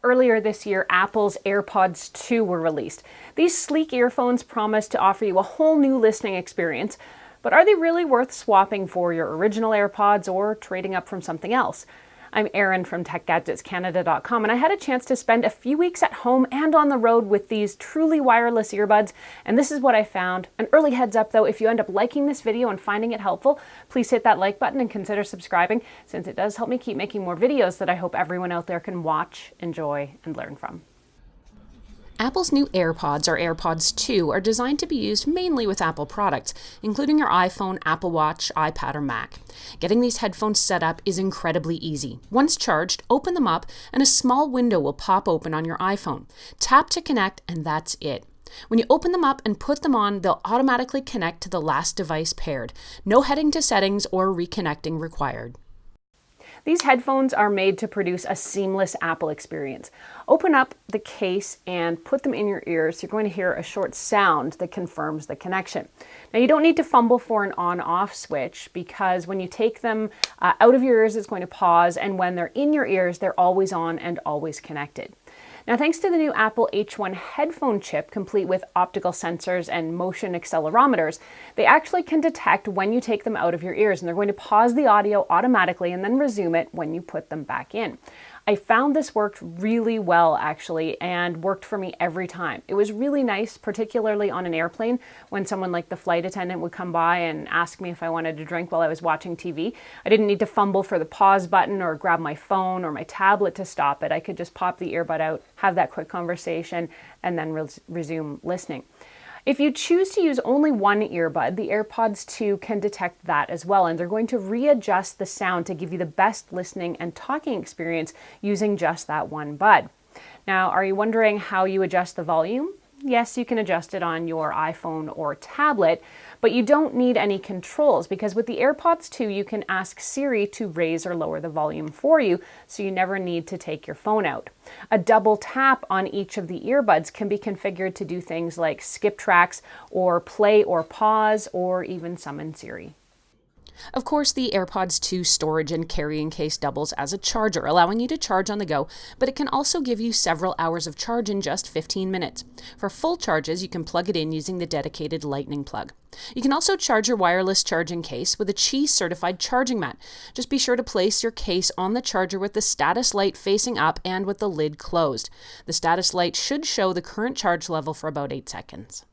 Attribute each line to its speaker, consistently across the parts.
Speaker 1: Earlier this year, Apple's AirPods 2 were released. These sleek earphones promise to offer you a whole new listening experience, but are they really worth swapping for your original AirPods or trading up from something else? I'm Erin from TechGadgetsCanada.com, and I had a chance to spend a few weeks at home and on the road with these truly wireless earbuds, and this is what I found. An early heads up though, if you end up liking this video and finding it helpful, please hit that like button and consider subscribing, since it does help me keep making more videos that I hope everyone out there can watch, enjoy, and learn from.
Speaker 2: Apple's new AirPods, or AirPods 2, are designed to be used mainly with Apple products, including your iPhone, Apple Watch, iPad, or Mac. Getting these headphones set up is incredibly easy. Once charged, open them up and a small window will pop open on your iPhone. Tap to connect and that's it. When you open them up and put them on, they'll automatically connect to the last device paired. No heading to settings or reconnecting required.
Speaker 1: These headphones are made to produce a seamless Apple experience. Open up the case and put them in your ears. You're going to hear a short sound that confirms the connection. Now, you don't need to fumble for an on-off switch, because when you take them out of your ears, it's going to pause, and when they're in your ears, they're always on and always connected. Now, thanks to the new Apple H1 headphone chip, complete with optical sensors and motion accelerometers, they actually can detect when you take them out of your ears, and they're going to pause the audio automatically and then resume it when you put them back in. I found this worked really well, actually, and worked for me every time. It was really nice, particularly on an airplane, when someone like the flight attendant would come by and ask me if I wanted a drink while I was watching TV. I didn't need to fumble for the pause button or grab my phone or my tablet to stop it. I could just pop the earbud out, have that quick conversation, and then resume listening. If you choose to use only one earbud, the AirPods 2 can detect that as well, and they're going to readjust the sound to give you the best listening and talking experience using just that one bud. Now, are you wondering how you adjust the volume? Yes, you can adjust it on your iPhone or tablet, but you don't need any controls, because with the AirPods 2, you can ask Siri to raise or lower the volume for you, so you never need to take your phone out. A double tap on each of the earbuds can be configured to do things like skip tracks or play or pause or even summon Siri.
Speaker 2: Of course, the AirPods 2 storage and carrying case doubles as a charger, allowing you to charge on the go, but it can also give you several hours of charge in just 15 minutes. For full charges, you can plug it in using the dedicated Lightning plug. You can also charge your wireless charging case with a Qi certified charging mat. Just be sure to place your case on the charger with the status light facing up and with the lid closed. The status light should show the current charge level for about 8 seconds.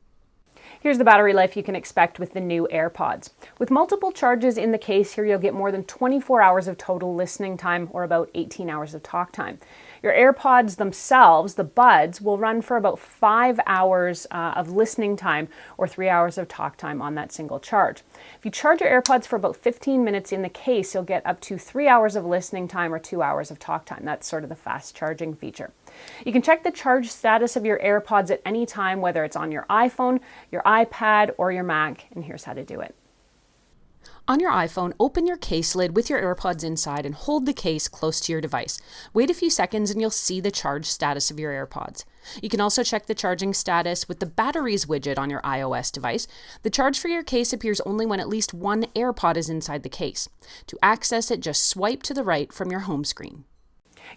Speaker 1: Here's the battery life you can expect with the new AirPods. With multiple charges in the case here, you'll get more than 24 hours of total listening time, or about 18 hours of talk time. Your AirPods themselves, the buds, will run for about 5 hours of listening time, or 3 hours of talk time on that single charge. If you charge your AirPods for about 15 minutes in the case, you'll get up to 3 hours of listening time or 2 hours of talk time. That's sort of the fast charging feature. You can check the charge status of your AirPods at any time, whether it's on your iPhone, your iPad, or your Mac, and here's how to do it.
Speaker 2: On your iPhone, open your case lid with your AirPods inside and hold the case close to your device. Wait a few seconds and you'll see the charge status of your AirPods. You can also check the charging status with the batteries widget on your iOS device. The charge for your case appears only when at least one AirPod is inside the case. To access it, just swipe to the right from your home screen.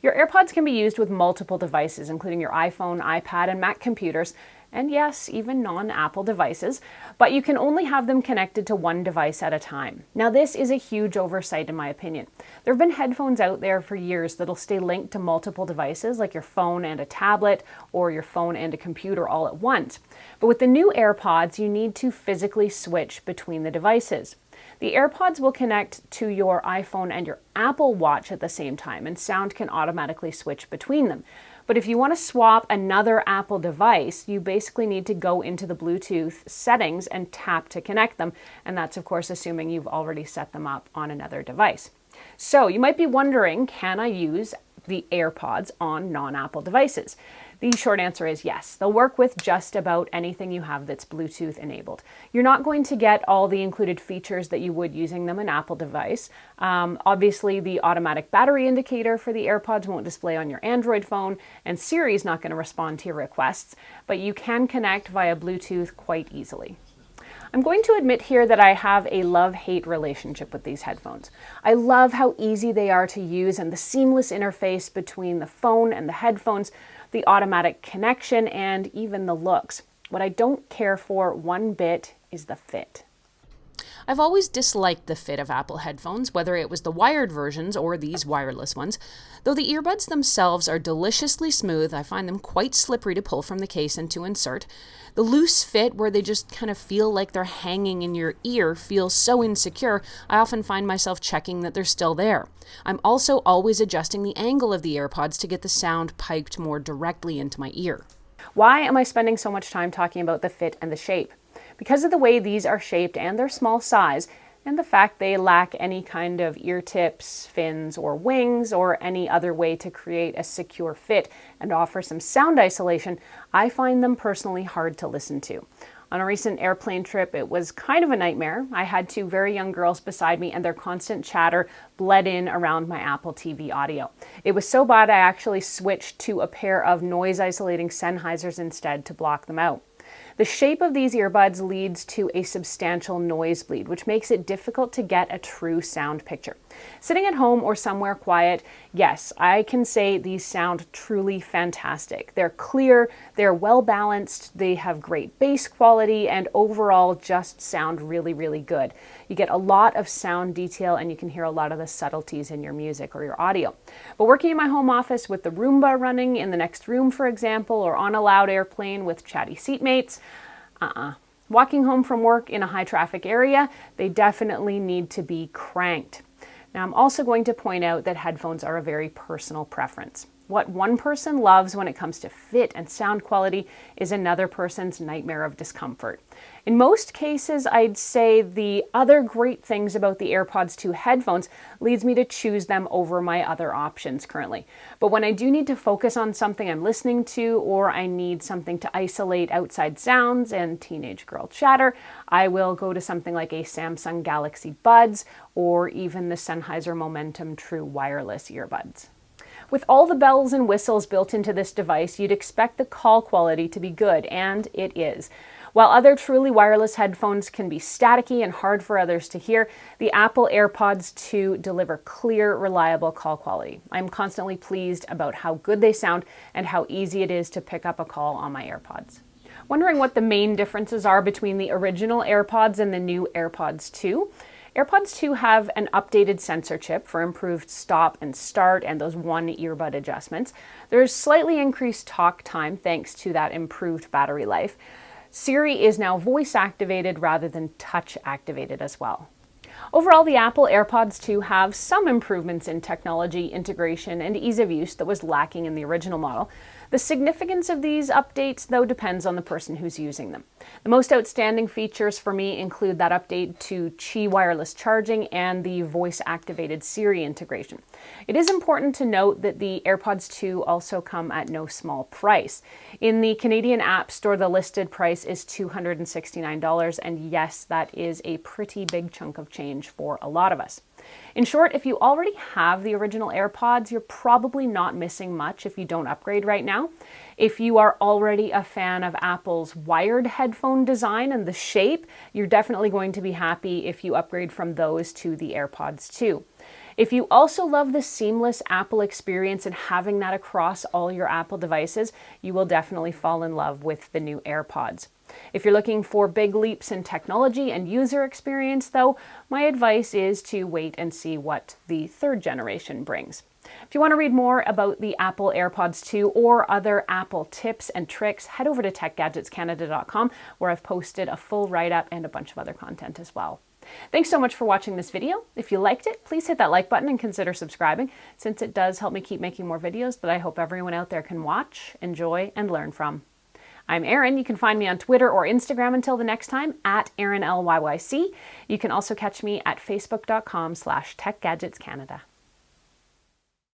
Speaker 1: Your AirPods can be used with multiple devices, including your iPhone, iPad, and Mac computers, and yes, even non-Apple devices, but you can only have them connected to one device at a time. Now, this is a huge oversight in my opinion. There have been headphones out there for years that'll stay linked to multiple devices, like your phone and a tablet, or your phone and a computer all at once. But with the new AirPods, you need to physically switch between the devices. The AirPods will connect to your iPhone and your Apple Watch at the same time, and sound can automatically switch between them. But if you want to swap another Apple device, you basically need to go into the Bluetooth settings and tap to connect them, and that's of course assuming you've already set them up on another device. So you might be wondering, can I use the AirPods on non-Apple devices? The short answer is yes. They'll work with just about anything you have that's Bluetooth enabled. You're not going to get all the included features that you would using them in an Apple device. Obviously, the automatic battery indicator for the AirPods won't display on your Android phone, and Siri is not going to respond to your requests, but you can connect via Bluetooth quite easily. I'm going to admit here that I have a love-hate relationship with these headphones. I love how easy they are to use and the seamless interface between the phone and the headphones, the automatic connection, and even the looks. What I don't care for one bit is the fit.
Speaker 2: I've always disliked the fit of Apple headphones, whether it was the wired versions or these wireless ones. Though the earbuds themselves are deliciously smooth, I find them quite slippery to pull from the case and to insert. The loose fit, where they just kind of feel like they're hanging in your ear, feels so insecure, I often find myself checking that they're still there. I'm also always adjusting the angle of the AirPods to get the sound piped more directly into my ear.
Speaker 1: Why am I spending so much time talking about the fit and the shape? Because of the way these are shaped and their small size, and the fact they lack any kind of ear tips, fins, or wings, or any other way to create a secure fit and offer some sound isolation, I find them personally hard to listen to. On a recent airplane trip, it was kind of a nightmare. I had two very young girls beside me and their constant chatter bled in around my Apple TV audio. It was so bad I actually switched to a pair of noise-isolating Sennheisers instead to block them out. The shape of these earbuds leads to a substantial noise bleed, which makes it difficult to get a true sound picture. Sitting at home or somewhere quiet, yes, I can say these sound truly fantastic. They're clear, they're well balanced, they have great bass quality, and overall just sound really, really good. You get a lot of sound detail and you can hear a lot of the subtleties in your music or your audio. But working in my home office with the Roomba running in the next room, for example, or on a loud airplane with chatty seatmates, Walking home from work in a high traffic area, they definitely need to be cranked. Now, I'm also going to point out that headphones are a very personal preference. What one person loves when it comes to fit and sound quality is another person's nightmare of discomfort. In most cases, I'd say the other great things about the AirPods 2 headphones leads me to choose them over my other options currently. But when I do need to focus on something I'm listening to, or I need something to isolate outside sounds and teenage girl chatter, I will go to something like a Samsung Galaxy Buds or even the Sennheiser Momentum True wireless earbuds. With all the bells and whistles built into this device, you'd expect the call quality to be good, and it is. While other truly wireless headphones can be staticky and hard for others to hear, the Apple AirPods 2 deliver clear, reliable call quality. I'm constantly pleased about how good they sound and how easy it is to pick up a call on my AirPods. Wondering what the main differences are between the original AirPods and the new AirPods 2? AirPods 2 have an updated sensor chip for improved stop and start and those one earbud adjustments. There's slightly increased talk time thanks to that improved battery life. Siri is now voice activated rather than touch activated as well. Overall, the Apple AirPods 2 have some improvements in technology, integration, and ease of use that was lacking in the original model. The significance of these updates, though, depends on the person who's using them. The most outstanding features for me include that update to Qi wireless charging and the voice-activated Siri integration. It is important to note that the AirPods 2 also come at no small price. In the Canadian App Store, the listed price is $269, and yes, that is a pretty big chunk of change for a lot of us. In short, if you already have the original AirPods, you're probably not missing much if you don't upgrade right now. If you are already a fan of Apple's wired headphone design and the shape, you're definitely going to be happy if you upgrade from those to the AirPods 2. If you also love the seamless Apple experience and having that across all your Apple devices, you will definitely fall in love with the new AirPods. If you're looking for big leaps in technology and user experience, though, my advice is to wait and see what the third generation brings. If you want to read more about the Apple AirPods 2 or other Apple tips and tricks, head over to techgadgetscanada.com, where I've posted a full write-up and a bunch of other content as well. Thanks so much for watching this video. If you liked it, please hit that like button and consider subscribing, since it does help me keep making more videos that I hope everyone out there can watch, enjoy, and learn from. I'm Erin. You can find me on Twitter or Instagram until the next time, at ErinLYYC. You can also catch me at facebook.com/techgadgetscanada.